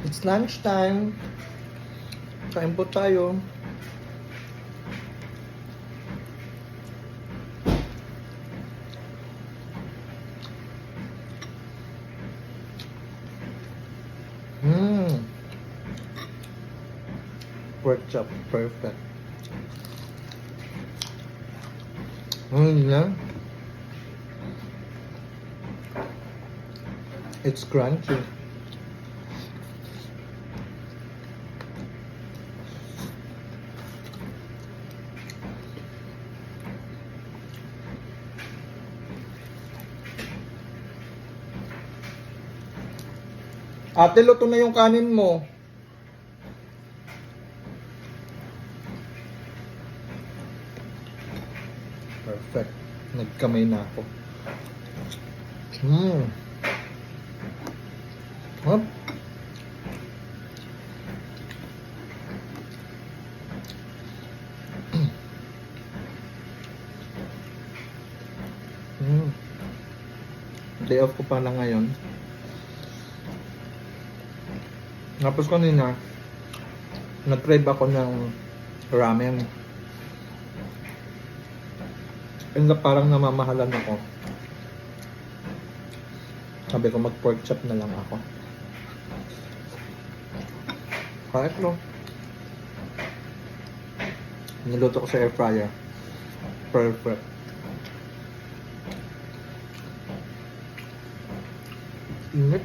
It's lunchtime. Kain po tayo. Pork chop, perfect. Yeah. It's crunchy. Ate, luto na yung kanin mo. Perfect. Nagkamay na ako. Hop. Day off ko pala ngayon. Tapos kanina, nag-crave ako ng ramen. And parang namamahalan ako. Sabi ko mag-pork chop na lang ako. Kahit no. Niluto ko sa air fryer. Perfect. Init.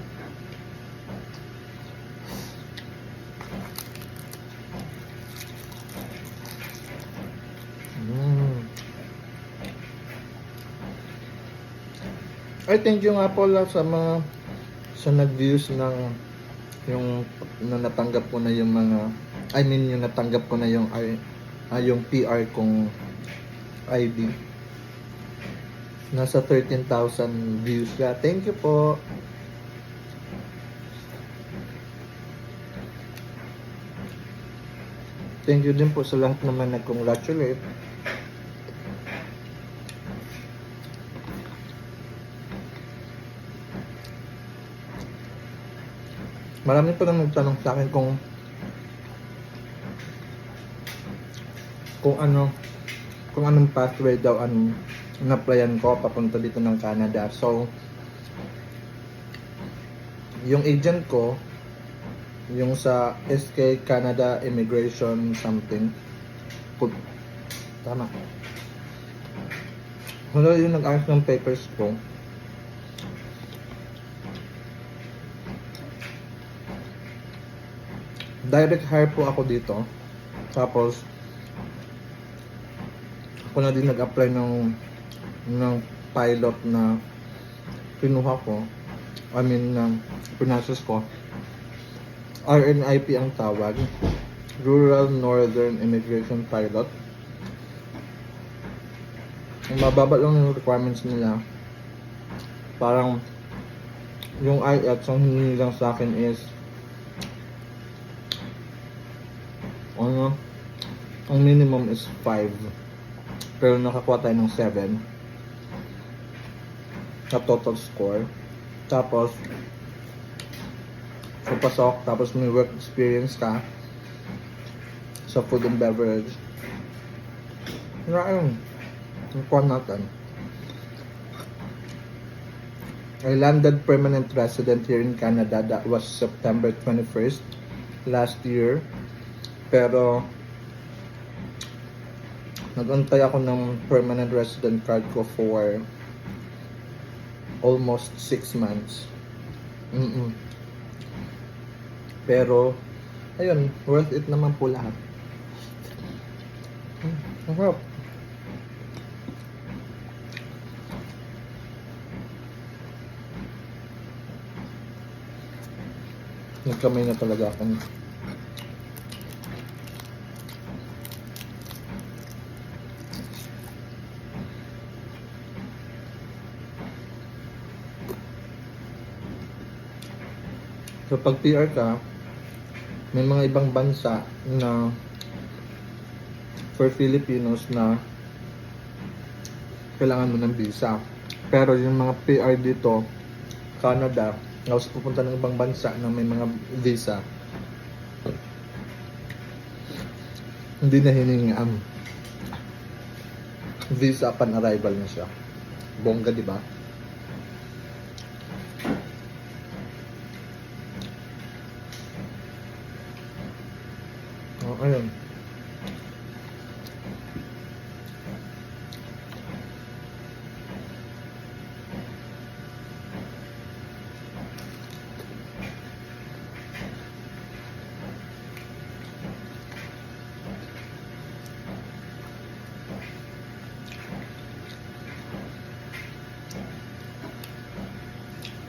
Ay, thank you nga po sa mga nag-views ng yung natanggap ko na yung mga yung natanggap ko na yung PR kong ID. Nasa 13,000 views ka. Thank you po. Thank you din po sa lahat naman nag-congratulate. Marami pa nang nagtanong sa akin kung anong pathway daw ang in-applyan ko papunta dito ng Canada. So, yung agent ko, yung sa SK Canada Immigration something, tama. Wala yung nag-ayos ng papers ko. Direct hire po ako dito. Tapos ako na din nag-apply ng pilot na pinuha ko. Pinasas ko. RNIP ang tawag. Rural Northern Immigration Pilot. Ang mababa lang yung requirements nila. Parang yung IELTS ang hiningi lang sa akin is ang minimum is 5, pero nakakuha tayo ng 7 sa total score. Tapos pasok, tapos may work experience ka sa food and beverage. Ayun, nakuha natin. I landed permanent resident here in Canada. That was September 21st last year. Pero nag-antay ako ng permanent resident card ko for almost 6 months. Pero ayun, worth it naman po lahat. Sarap. Nagkamay na talaga ako. So pag PR ka, may mga ibang bansa na for Filipinos na kailangan mo ng visa. Pero yung mga PR dito, Canada, Tapos pupunta ng ibang bansa na may mga visa. Hindi na hiningaan. Visa upon arrival na siya. Bongga, di ba? Oh, ayun.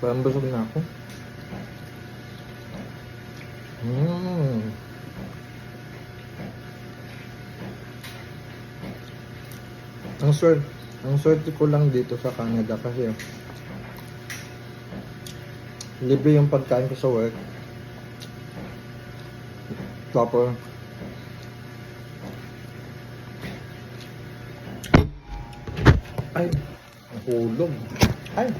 Parang busog na ako. Ang swerte ko lang dito sa Canada kasi libre yung pagkain ko sa work. Tapos ay, nahulog. Ay,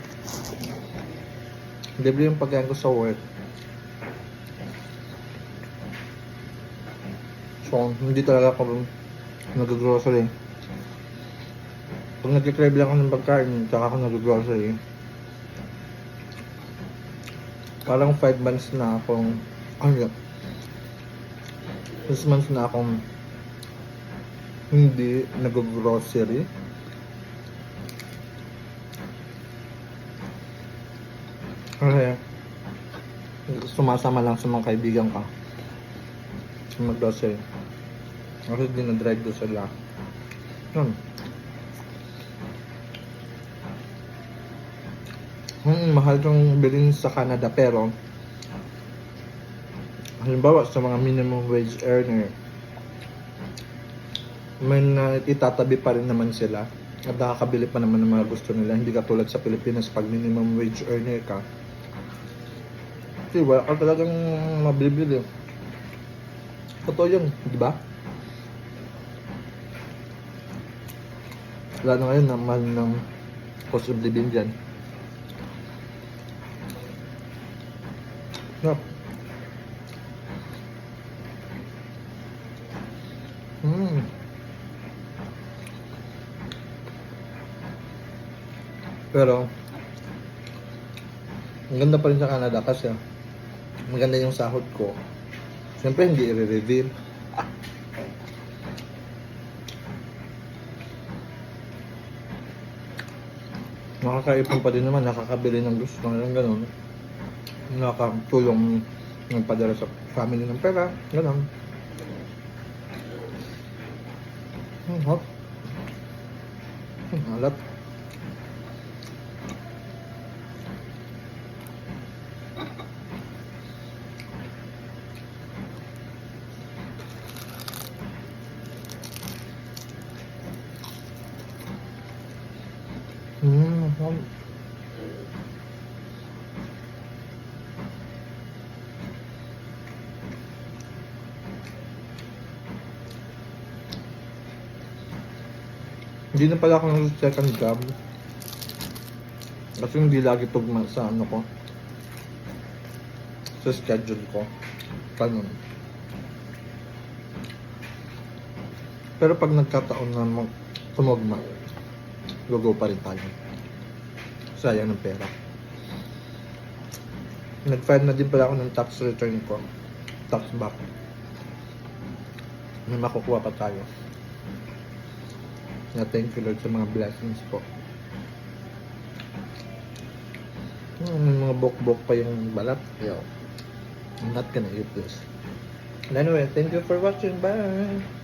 libre yung pagkain ko sa work. So, hindi talaga ako nag-grocery. Pag nag-crave lang ako ng pagkain, tsaka ako nag-grocery. Parang 5 months na akong 6 months na akong hindi nag-grocery. Kasi sumasama lang sa mga kaibigan ka mag-grocery. Kasi dinadrive doon sila. Mahal yung bilhin sa Canada, pero halimbawa sa mga minimum wage earner, may itatabi pa rin naman sila at nakakabili pa naman ng mga gusto nila. Hindi katulad sa Pilipinas, pag minimum wage earner ka, kasi wala ka talagang mabibili. Totoo yun, di ba? Wala na ngayon na mahal ng cost of living dyan. Yep. Pero ang ganda pa rin sa Canada kasi maganda yung sahod ko. Siyempre hindi i-reveal. Nakakaipon pa din naman, nakakabili ng gusto ng gano'n. Nakakatulong magpadala sa family ng pera, gano'n. Hot. Alat. Hot. Hindi na pala ako ng second job. Kasi hindi lagi tugma sa ano ko. Sa schedule ko. Ganun. Pero pag nagkataon na tumugma, go pa rin tayo. Sayang ng pera. Nag-file na din pala ako ng tax return ko. Tax back. May makukuha pa tayo. Na thank you Lord sa mga blessings po. May mga bok-bok pa yung balat. Yo, I'm not gonna eat this. And anyway, thank you for watching. Bye!